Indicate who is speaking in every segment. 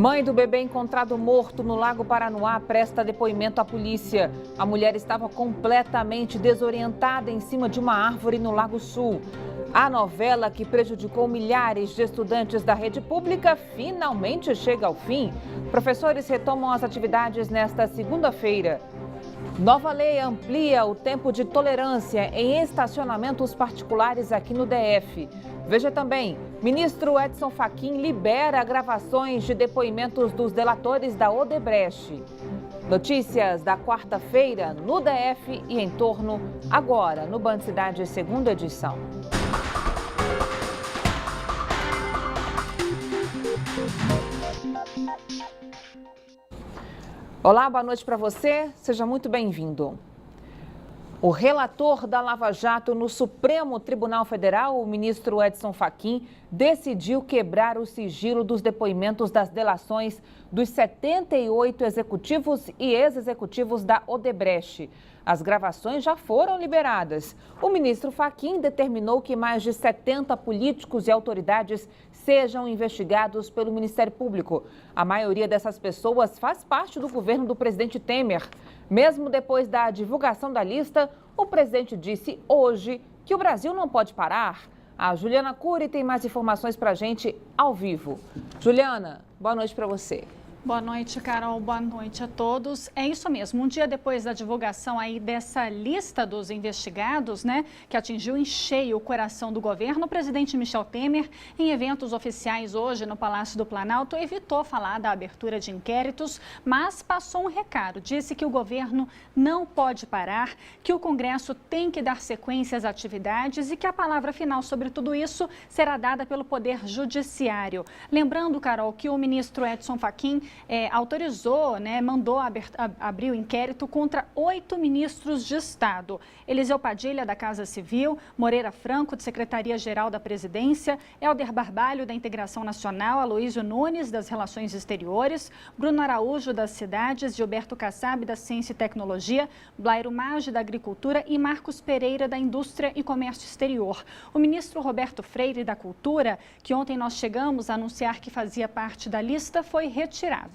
Speaker 1: Mãe do bebê encontrado morto no Lago Paranoá presta depoimento à polícia. A mulher estava completamente desorientada em cima de uma árvore no Lago Sul. A novela que prejudicou milhares de estudantes da rede pública finalmente chega ao fim. Professores retomam as atividades nesta segunda-feira. Nova lei amplia o tempo de tolerância em estacionamentos particulares aqui no DF. Veja também, ministro Edson Fachin libera gravações de depoimentos dos delatores da Odebrecht. Notícias da quarta-feira no DF e em torno, agora no Band Cidade, segunda edição. Olá, boa noite para você, seja muito bem-vindo. O relator da Lava Jato no Supremo Tribunal Federal, o ministro Edson Fachin, decidiu quebrar o sigilo dos depoimentos das delações dos 78 executivos e ex-executivos da Odebrecht. As gravações já foram liberadas. O ministro Fachin determinou que mais de 70 políticos e autoridades sejam investigados pelo Ministério Público. A maioria dessas pessoas faz parte do governo do presidente Temer. Mesmo depois da divulgação da lista, o presidente disse hoje que o Brasil não pode parar. A Juliana Cury tem mais informações para a gente ao vivo. Juliana, boa noite para você.
Speaker 2: Boa noite, Carol. Boa noite a todos. É isso mesmo. Um dia depois da divulgação aí dessa lista dos investigados, né, que atingiu em cheio o coração do governo, o presidente Michel Temer, em eventos oficiais hoje no Palácio do Planalto, evitou falar da abertura de inquéritos, mas passou um recado. Disse que o governo não pode parar, que o Congresso tem que dar sequência às atividades e que a palavra final sobre tudo isso será dada pelo Poder Judiciário. Lembrando, Carol, que o ministro Edson Fachin autorizou, mandou abrir o inquérito contra 8 ministros de Estado. Eliseu Padilha, da Casa Civil, Moreira Franco, de Secretaria-Geral da Presidência, Helder Barbalho, da Integração Nacional, Aloísio Nunes, das Relações Exteriores, Bruno Araújo, das Cidades, Gilberto Kassab, da Ciência e Tecnologia, Blairo Maggi, da Agricultura e Marcos Pereira, da Indústria e Comércio Exterior. O ministro Roberto Freire, da Cultura, que ontem nós chegamos a anunciar que fazia parte da lista, foi retirado.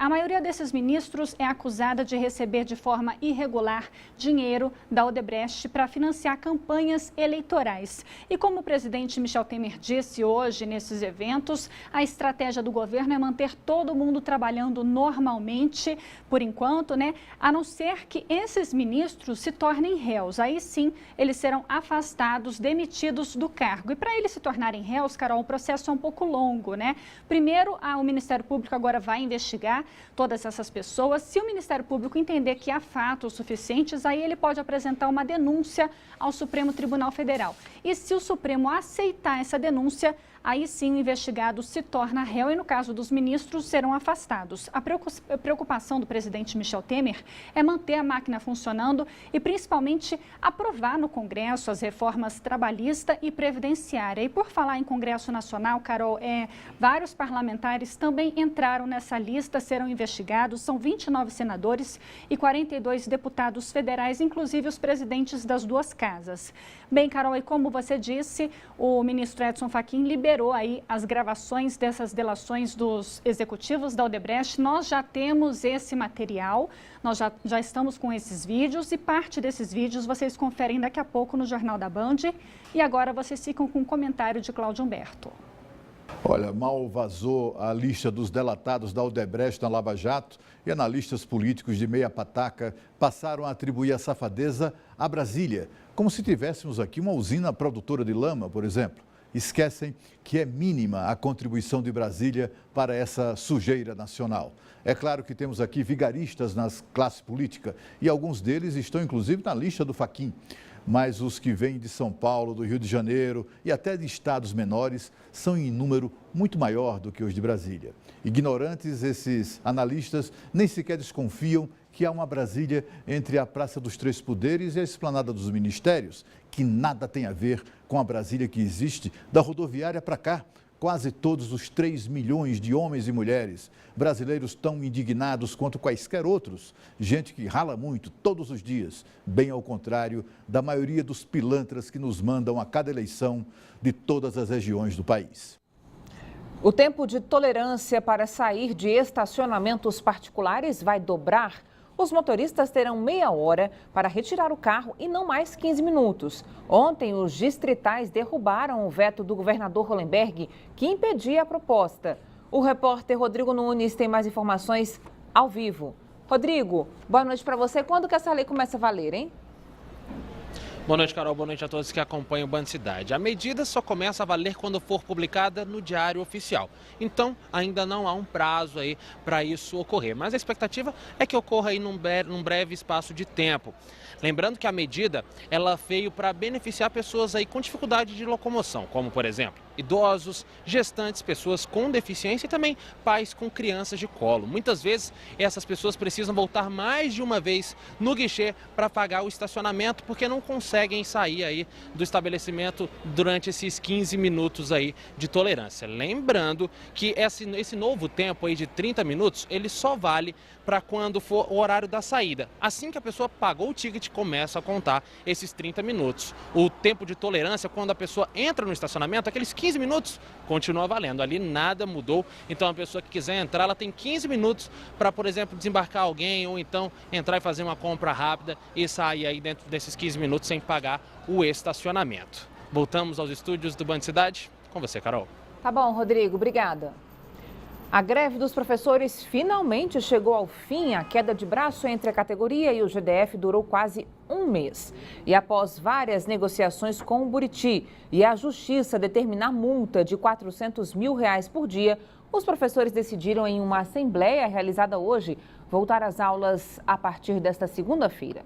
Speaker 2: A maioria desses ministros é acusada de receber de forma irregular dinheiro da Odebrecht para financiar campanhas eleitorais. E como o presidente Michel Temer disse hoje nesses eventos, a estratégia do governo é manter todo mundo trabalhando normalmente, por enquanto, a não ser que esses ministros se tornem réus. Aí sim, eles serão afastados, demitidos do cargo. E para eles se tornarem réus, Carol, o processo é um pouco longo, Primeiro, o Ministério Público agora vai investigar todas essas pessoas. Se o Ministério Público entender que há fatos suficientes, aí ele pode apresentar uma denúncia ao Supremo Tribunal Federal. E se o Supremo aceitar essa denúncia, aí sim o investigado se torna réu e, no caso dos ministros, serão afastados. A preocupação do presidente Michel Temer é manter a máquina funcionando e, principalmente, aprovar no Congresso as reformas trabalhista e previdenciária. E por falar em Congresso Nacional, Carol, vários parlamentares também entraram nessa lista, serão investigados. São 29 senadores e 42 deputados federais, inclusive os presidentes das duas casas. Bem, Carol, e como você disse, o ministro Edson Fachin liberou aí as gravações dessas delações dos executivos da Odebrecht. Nós já temos esse material, nós já estamos com esses vídeos e parte desses vídeos vocês conferem daqui a pouco no Jornal da Band. E agora vocês ficam com um comentário de Cláudio Humberto.
Speaker 3: Olha, mal vazou a lista dos delatados da Odebrecht na Lava Jato e analistas políticos de meia pataca passaram a atribuir a safadeza a Brasília, como se tivéssemos aqui uma usina produtora de lama, por exemplo. Esquecem que é mínima a contribuição de Brasília para essa sujeira nacional. É claro que temos aqui vigaristas na classe política e alguns deles estão inclusive na lista do Fachin. Mas os que vêm de São Paulo, do Rio de Janeiro e até de estados menores são em número muito maior do que os de Brasília. Ignorantes, esses analistas nem sequer desconfiam que há uma Brasília entre a Praça dos Três Poderes e a Esplanada dos Ministérios, que nada tem a ver com a Brasília que existe da rodoviária para cá. Quase todos os 3 milhões de homens e mulheres brasileiros tão indignados quanto quaisquer outros. Gente que rala muito todos os dias, bem ao contrário da maioria dos pilantras que nos mandam a cada eleição de todas as regiões do país.
Speaker 1: O tempo de tolerância para sair de estacionamentos particulares vai dobrar. Os motoristas terão meia hora para retirar o carro e não mais 15 minutos. Ontem, os distritais derrubaram o veto do governador Hollenberg, que impedia a proposta. O repórter Rodrigo Nunes tem mais informações ao vivo. Rodrigo, boa noite para você. Quando que essa lei começa a valer, hein?
Speaker 4: Boa noite, Carol. Boa noite a todos que acompanham o Band Cidade. A medida só começa a valer quando for publicada no Diário Oficial. Então, ainda não há um prazo aí para isso ocorrer. Mas a expectativa é que ocorra aí num breve espaço de tempo. Lembrando que a medida, ela veio para beneficiar pessoas aí com dificuldade de locomoção, como, por exemplo, idosos, gestantes, pessoas com deficiência e também pais com crianças de colo. Muitas vezes, essas pessoas precisam voltar mais de uma vez no guichê para pagar o estacionamento, porque não conseguem sair aí do estabelecimento durante esses 15 minutos aí de tolerância. Lembrando que esse novo tempo aí de 30 minutos, ele só vale para quando for o horário da saída. Assim que a pessoa pagou o ticket, começa a contar esses 30 minutos. O tempo de tolerância, quando a pessoa entra no estacionamento, aqueles 15 minutos, continua valendo. Ali nada mudou. Então a pessoa que quiser entrar, ela tem 15 minutos para, por exemplo, desembarcar alguém ou então entrar e fazer uma compra rápida e sair aí dentro desses 15 minutos sem pagar o estacionamento. Voltamos aos estúdios do Band Cidade. Com você, Carol.
Speaker 1: Tá bom, Rodrigo. Obrigada. A greve dos professores finalmente chegou ao fim. A queda de braço entre a categoria e o GDF durou quase um mês. E após várias negociações com o Buriti e a Justiça determinar multa de R$400 mil por dia, os professores decidiram, em uma assembleia realizada hoje, voltar às aulas a partir desta segunda-feira.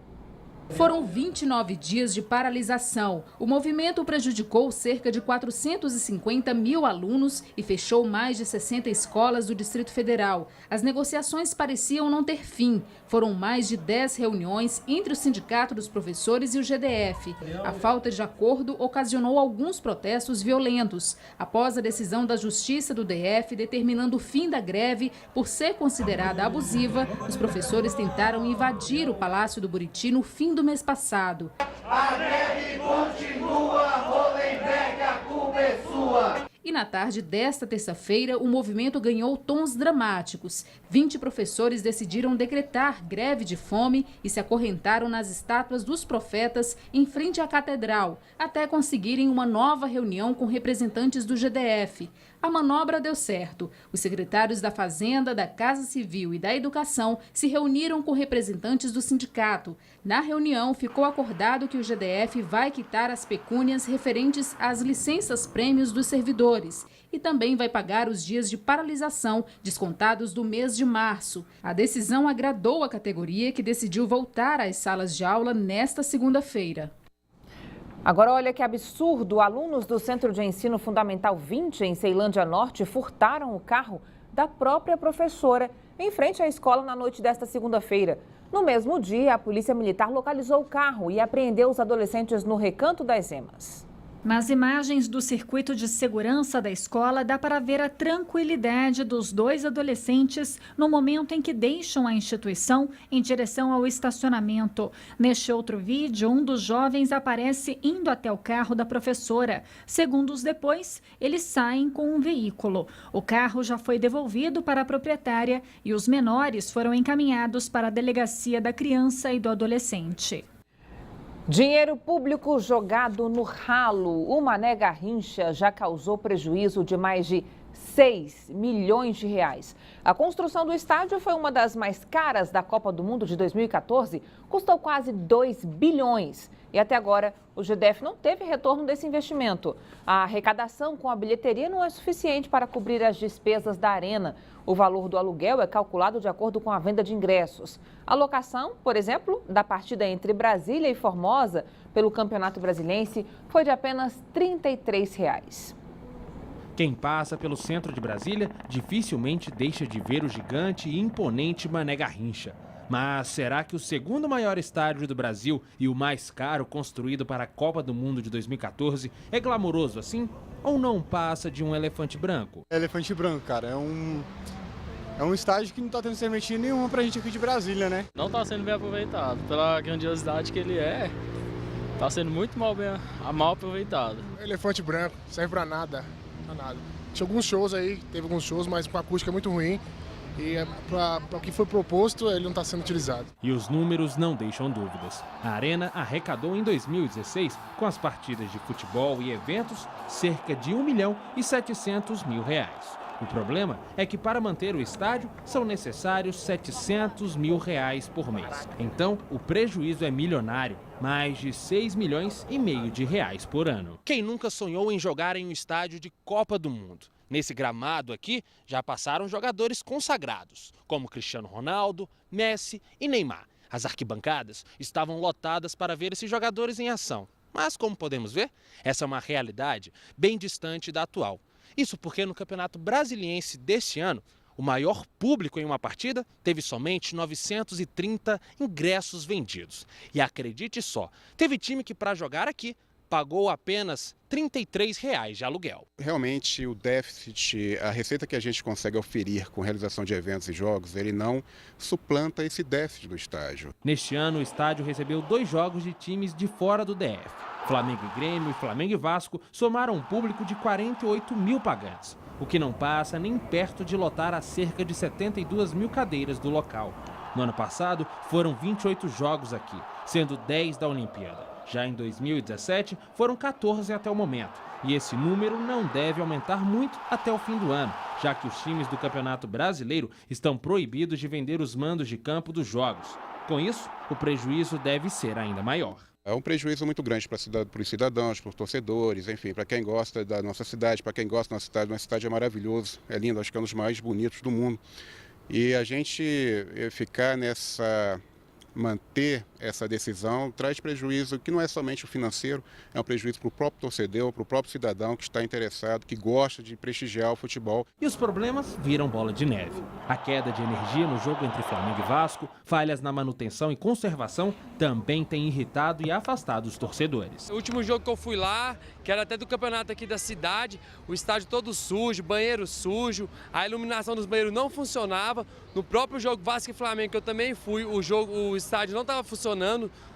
Speaker 5: Foram 29 dias de paralisação. O movimento prejudicou cerca de 450 mil alunos e fechou mais de 60 escolas do Distrito Federal. As negociações pareciam não ter fim. Foram mais de 10 reuniões entre o Sindicato dos Professores e o GDF. A falta de acordo ocasionou alguns protestos violentos. Após a decisão da Justiça do DF determinando o fim da greve por ser considerada abusiva, os professores tentaram invadir o Palácio do Buriti no fim do mês passado.
Speaker 6: A greve continua, Hollenberg, a culpa é sua.
Speaker 5: E na tarde desta terça-feira, o movimento ganhou tons dramáticos. 20 professores decidiram decretar greve de fome e se acorrentaram nas estátuas dos profetas em frente à catedral, até conseguirem uma nova reunião com representantes do GDF. A manobra deu certo. Os secretários da Fazenda, da Casa Civil e da Educação se reuniram com representantes do sindicato. Na reunião, ficou acordado que o GDF vai quitar as pecúnias referentes às licenças-prêmios dos servidores e também vai pagar os dias de paralisação descontados do mês de março. A decisão agradou a categoria, que decidiu voltar às salas de aula nesta segunda-feira.
Speaker 1: Agora, olha que absurdo. Alunos do Centro de Ensino Fundamental 20, em Ceilândia Norte, furtaram o carro da própria professora em frente à escola na noite desta segunda-feira. No mesmo dia, a Polícia Militar localizou o carro e apreendeu os adolescentes no Recanto das Emas.
Speaker 2: Nas imagens do circuito de segurança da escola, dá para ver a tranquilidade dos dois adolescentes no momento em que deixam a instituição em direção ao estacionamento. Neste outro vídeo, um dos jovens aparece indo até o carro da professora. Segundos depois, eles saem com um veículo. O carro já foi devolvido para a proprietária e os menores foram encaminhados para a delegacia da criança e do adolescente.
Speaker 1: Dinheiro público jogado no ralo. O Mané Garrincha já causou prejuízo de mais de 6 milhões de reais. A construção do estádio foi uma das mais caras da Copa do Mundo de 2014. Custou quase 2 bilhões. E até agora, o GDF não teve retorno desse investimento. A arrecadação com a bilheteria não é suficiente para cobrir as despesas da arena. O valor do aluguel é calculado de acordo com a venda de ingressos. A locação, por exemplo, da partida entre Brasília e Formosa pelo Campeonato Brasiliense foi de apenas R$ 33.
Speaker 7: Quem passa pelo centro de Brasília dificilmente deixa de ver o gigante e imponente Mané Garrincha. Mas será que o segundo maior estádio do Brasil e o mais caro construído para a Copa do Mundo de 2014 é glamouroso assim? Ou não passa de um elefante branco?
Speaker 8: Elefante branco, cara, é um estádio que não está tendo serventia nenhuma pra gente aqui de Brasília, né?
Speaker 9: Não está sendo bem aproveitado, pela grandiosidade que ele é, está sendo muito mal aproveitado.
Speaker 8: Elefante branco, serve pra nada, nada.
Speaker 10: Tinha alguns shows aí, teve alguns shows, mas com a acústica muito ruim. E para o que foi proposto, ele não está sendo utilizado.
Speaker 7: E os números não deixam dúvidas. A Arena arrecadou em 2016, com as partidas de futebol e eventos, cerca de R$1.700.000. O problema é que para manter o estádio são necessários R$700 mil por mês. Então, o prejuízo é milionário, mais de R$6,5 milhões por ano.
Speaker 4: Quem nunca sonhou em jogar em um estádio de Copa do Mundo? Nesse gramado aqui já passaram jogadores consagrados, como Cristiano Ronaldo, Messi e Neymar. As arquibancadas estavam lotadas para ver esses jogadores em ação. Mas, como podemos ver, essa é uma realidade bem distante da atual. Isso porque no Campeonato Brasiliense deste ano, o maior público em uma partida teve somente 930 ingressos vendidos. E acredite só, teve time que para jogar aqui pagou apenas R$33 de aluguel.
Speaker 11: Realmente o déficit, a receita que a gente consegue oferir com realização de eventos e jogos, ele não suplanta esse déficit do estádio.
Speaker 7: Neste ano, o estádio recebeu 2 jogos de times de fora do DF. Flamengo e Grêmio, Flamengo e Vasco somaram um público de 48 mil pagantes, o que não passa nem perto de lotar as cerca de 72 mil cadeiras do local. No ano passado, foram 28 jogos aqui, sendo 10 da Olimpíada. Já em 2017, foram 14 até o momento. E esse número não deve aumentar muito até o fim do ano, já que os times do Campeonato Brasileiro estão proibidos de vender os mandos de campo dos jogos. Com isso, o prejuízo deve ser ainda maior.
Speaker 11: É um prejuízo muito grande para os cidadãos, para os torcedores, enfim, para quem gosta da nossa cidade, para quem gosta da nossa cidade é maravilhoso, é lindo, acho que é um dos mais bonitos do mundo. E a gente ficar manter essa decisão traz prejuízo que não é somente o financeiro, é um prejuízo para o próprio torcedor, para o próprio cidadão que está interessado, que gosta de prestigiar o futebol.
Speaker 7: E os problemas viram bola de neve. A queda de energia no jogo entre Flamengo e Vasco, falhas na manutenção e conservação também têm irritado e afastado os torcedores.
Speaker 12: O último jogo que eu fui lá, que era até do campeonato aqui da cidade, o estádio todo sujo, banheiro sujo, a iluminação dos banheiros não funcionava. No próprio jogo Vasco e Flamengo, que eu também fui, o estádio não estava funcionando,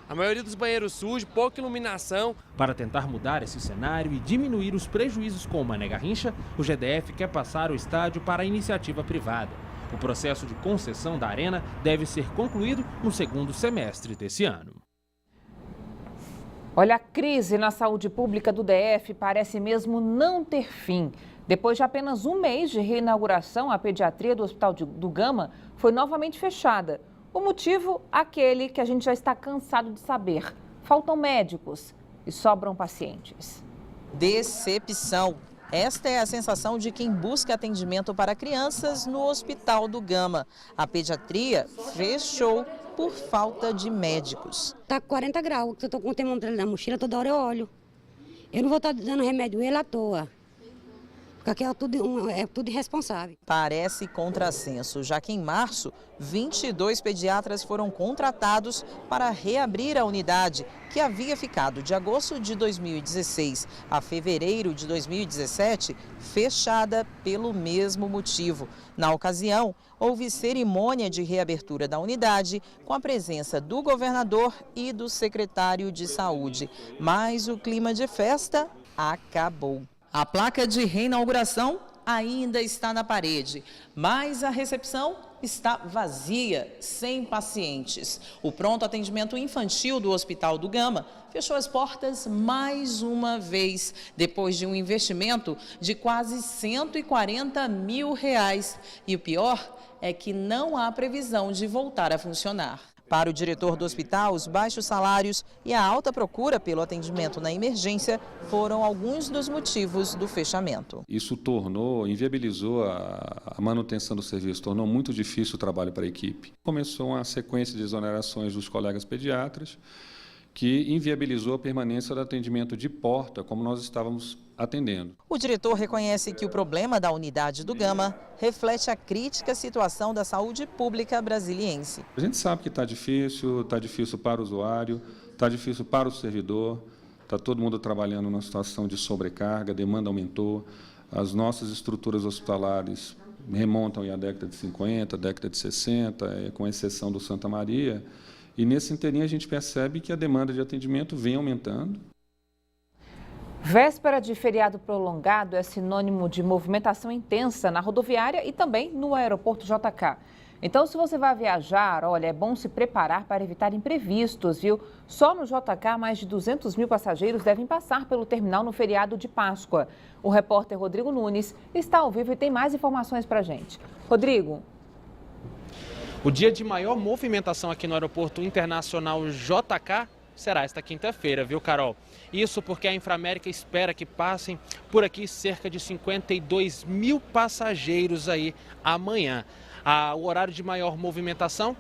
Speaker 12: a maioria dos banheiros sujos, pouca iluminação.
Speaker 7: Para tentar mudar esse cenário e diminuir os prejuízos com o Mané Garrincha, o GDF quer passar o estádio para a iniciativa privada. O processo de concessão da arena deve ser concluído no segundo semestre desse ano.
Speaker 1: Olha, a crise na saúde pública do DF parece mesmo não ter fim. Depois de apenas um mês de reinauguração, a pediatria do Hospital do Gama foi novamente fechada. O motivo, aquele que a gente já está cansado de saber. Faltam médicos e sobram pacientes.
Speaker 13: Decepção. Esta é a sensação de quem busca atendimento para crianças no Hospital do Gama. A pediatria fechou por falta de médicos.
Speaker 14: Está 40 graus, eu estou com o termômetro na mochila, toda hora eu olho. Eu não vou estar dando remédio ele à toa. Porque aqui é tudo irresponsável.
Speaker 13: Parece contrassenso, já que em março, 22 pediatras foram contratados para reabrir a unidade, que havia ficado de agosto de 2016 a fevereiro de 2017 fechada pelo mesmo motivo. Na ocasião, houve cerimônia de reabertura da unidade com a presença do governador e do secretário de saúde. Mas o clima de festa acabou. A placa de reinauguração ainda está na parede, mas a recepção está vazia, sem pacientes. O pronto atendimento infantil do Hospital do Gama fechou as portas mais uma vez, depois de um investimento de quase R$140 mil. E o pior é que não há previsão de voltar a funcionar. Para o diretor do hospital, os baixos salários e a alta procura pelo atendimento na emergência foram alguns dos motivos do fechamento.
Speaker 15: Isso inviabilizou a manutenção do serviço, tornou muito difícil o trabalho para a equipe. Começou uma sequência de exonerações dos colegas pediatras, que inviabilizou a permanência do atendimento de porta, como nós estávamos atendendo.
Speaker 13: O diretor reconhece que o problema da unidade do Gama reflete a crítica situação da saúde pública brasiliense.
Speaker 15: A gente sabe que está difícil para o usuário, está difícil para o servidor, está todo mundo trabalhando numa situação de sobrecarga, a demanda aumentou, as nossas estruturas hospitalares remontam à década de 50, década de 60, com exceção do Santa Maria, e nesse inteirinho a gente percebe que a demanda de atendimento vem aumentando.
Speaker 1: Véspera de feriado prolongado é sinônimo de movimentação intensa na rodoviária e também no aeroporto JK. Então, se você vai viajar, olha, é bom se preparar para evitar imprevistos, viu? Só no JK, mais de 200 mil passageiros devem passar pelo terminal no feriado de Páscoa. O repórter Rodrigo Nunes está ao vivo e tem mais informações para a gente. Rodrigo.
Speaker 4: O dia de maior movimentação aqui no Aeroporto Internacional JK será esta quinta-feira, viu, Carol? Isso porque a Inframérica espera que passem por aqui cerca de 52 mil passageiros aí amanhã. O horário de maior movimentação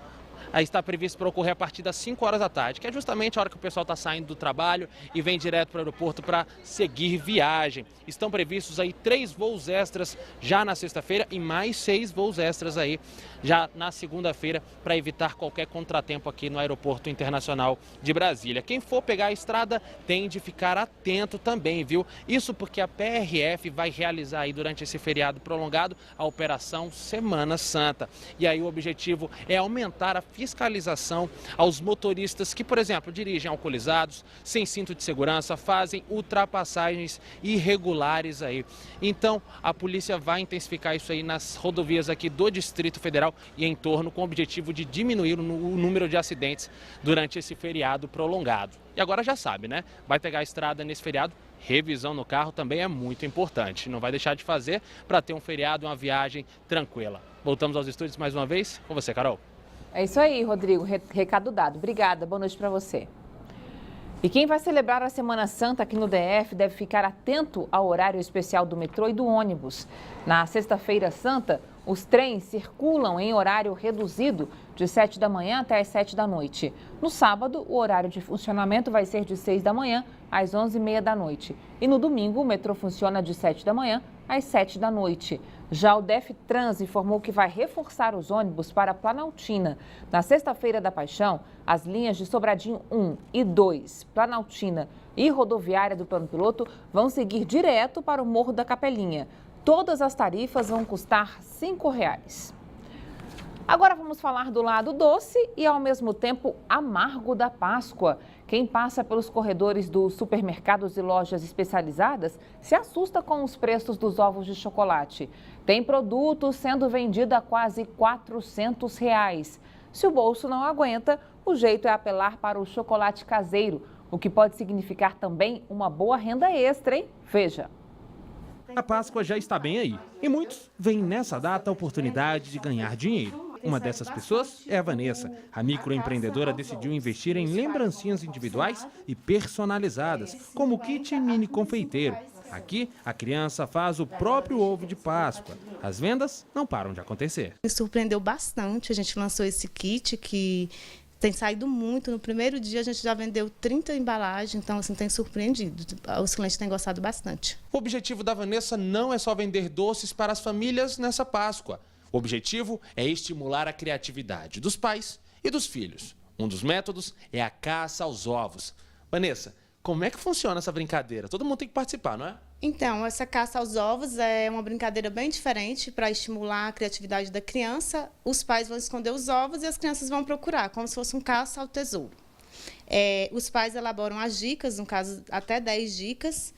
Speaker 4: está previsto para ocorrer a partir das 5 horas da tarde, que é justamente a hora que o pessoal está saindo do trabalho e vem direto para o aeroporto para seguir viagem. Estão previstos aí 3 voos extras já na sexta-feira e mais 6 voos extras aí já na segunda-feira para evitar qualquer contratempo aqui no Aeroporto Internacional de Brasília. Quem for pegar a estrada tem de ficar atento também, viu? Isso porque a PRF vai realizar aí durante esse feriado prolongado a Operação Semana Santa. E aí o objetivo é aumentar a fiscalização aos motoristas que, por exemplo, dirigem alcoolizados, sem cinto de segurança, fazem ultrapassagens irregulares aí. Então, a polícia vai intensificar isso aí nas rodovias aqui do Distrito Federal e em torno, com o objetivo de diminuir o número de acidentes durante esse feriado prolongado. E agora já sabe, né? Vai pegar a estrada nesse feriado, revisão no carro também é muito importante. Não vai deixar de fazer para ter um feriado, uma viagem tranquila. Voltamos aos estúdios mais uma vez. Com você, Carol.
Speaker 1: É isso aí, Rodrigo. Recado dado. Obrigada. Boa noite para você. E quem vai celebrar a Semana Santa aqui no DF deve ficar atento ao horário especial do metrô e do ônibus. Na Sexta-feira Santa, os trens circulam em horário reduzido de 7 da manhã até as 7 da noite. No sábado, o horário de funcionamento vai ser de 6 da manhã às 11h30 da noite. E no domingo, o metrô funciona de 7 da manhã às 7 da noite. Já o DefTrans informou que vai reforçar os ônibus para Planaltina. Na Sexta-feira da Paixão, as linhas de Sobradinho 1 e 2, Planaltina e Rodoviária do Plano Piloto vão seguir direto para o Morro da Capelinha. Todas as tarifas vão custar R$ 5,00. Agora vamos falar do lado doce e, ao mesmo tempo, amargo da Páscoa. Quem passa pelos corredores dos supermercados e lojas especializadas se assusta com os preços dos ovos de chocolate. Tem produtos sendo vendido a quase R$ 400. Se o bolso não aguenta, o jeito é apelar para o chocolate caseiro, o que pode significar também uma boa renda extra, hein? Veja.
Speaker 7: A Páscoa já está bem aí e muitos veem nessa data a oportunidade de ganhar dinheiro. Uma dessas pessoas é a Vanessa. A microempreendedora decidiu investir em lembrancinhas individuais e personalizadas, como o kit mini confeiteiro. Aqui, a criança faz o próprio ovo de Páscoa. As vendas não param de acontecer.
Speaker 16: Me surpreendeu bastante. A gente lançou esse kit que tem saído muito. No primeiro dia a gente já vendeu 30 embalagens, então assim, tem surpreendido. Os clientes têm gostado bastante.
Speaker 4: O objetivo da Vanessa não é só vender doces para as famílias nessa Páscoa. O objetivo é estimular a criatividade dos pais e dos filhos. Um dos métodos é a caça aos ovos. Vanessa, como é que funciona essa brincadeira? Todo mundo tem que participar, não é?
Speaker 16: Então, essa caça aos ovos é uma brincadeira bem diferente para estimular a criatividade da criança. Os pais vão esconder os ovos e as crianças vão procurar, como se fosse um caça ao tesouro. Os pais elaboram as dicas, no caso, até 10 dicas,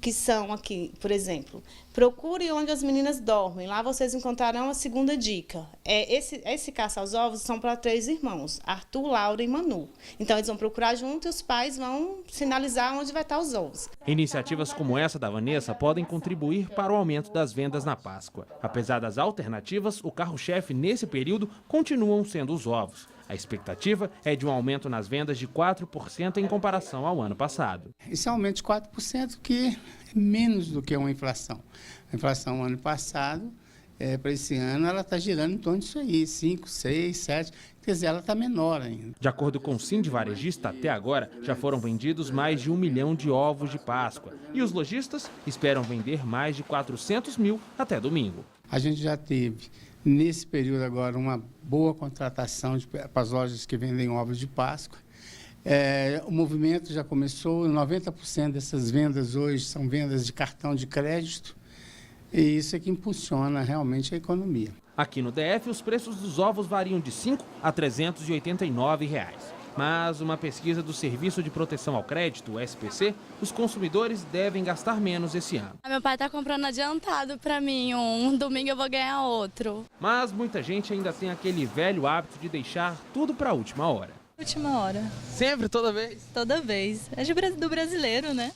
Speaker 16: que são aqui, por exemplo, procure onde as meninas dormem. Lá vocês encontrarão a segunda dica. Esse caça aos ovos são para 3 irmãos, Arthur, Laura e Manu. Então, eles vão procurar junto e os pais vão sinalizar onde vai estar os ovos.
Speaker 7: Iniciativas como essa da Vanessa podem contribuir para o aumento das vendas na Páscoa. Apesar das alternativas, o carro-chefe nesse período continuam sendo os ovos. A expectativa é de um aumento nas vendas de 4% em comparação ao ano passado.
Speaker 17: Esse aumento de 4% que é menos do que uma inflação. A inflação ano passado, para esse ano, ela está girando em torno disso aí, 5, 6, 7, quer dizer, ela está menor ainda.
Speaker 7: De acordo com o Sindivarejista, até agora já foram vendidos mais de 1 milhão de ovos de Páscoa. E os lojistas esperam vender mais de 400 mil até domingo.
Speaker 17: A gente já teve, nesse período agora, uma boa contratação para as lojas que vendem ovos de Páscoa. O movimento já começou, 90% dessas vendas hoje são vendas de cartão de crédito, e isso é que impulsiona realmente a economia.
Speaker 7: Aqui no DF, os preços dos ovos variam de R$ 5 a R$ 389. Mas uma pesquisa do Serviço de Proteção ao Crédito, o SPC, os consumidores devem gastar menos esse ano.
Speaker 18: Meu pai está comprando adiantado para mim, um domingo eu vou ganhar outro.
Speaker 7: Mas muita gente ainda tem aquele velho hábito de deixar tudo para a última hora.
Speaker 19: Última hora.
Speaker 4: Sempre, toda vez?
Speaker 19: Toda vez. É do brasileiro, né?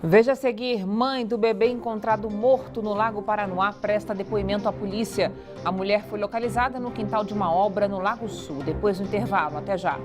Speaker 1: Veja a seguir, mãe do bebê encontrado morto no Lago Paranoá presta depoimento à polícia. A mulher foi localizada no quintal de uma obra no Lago Sul. Depois do intervalo, até já.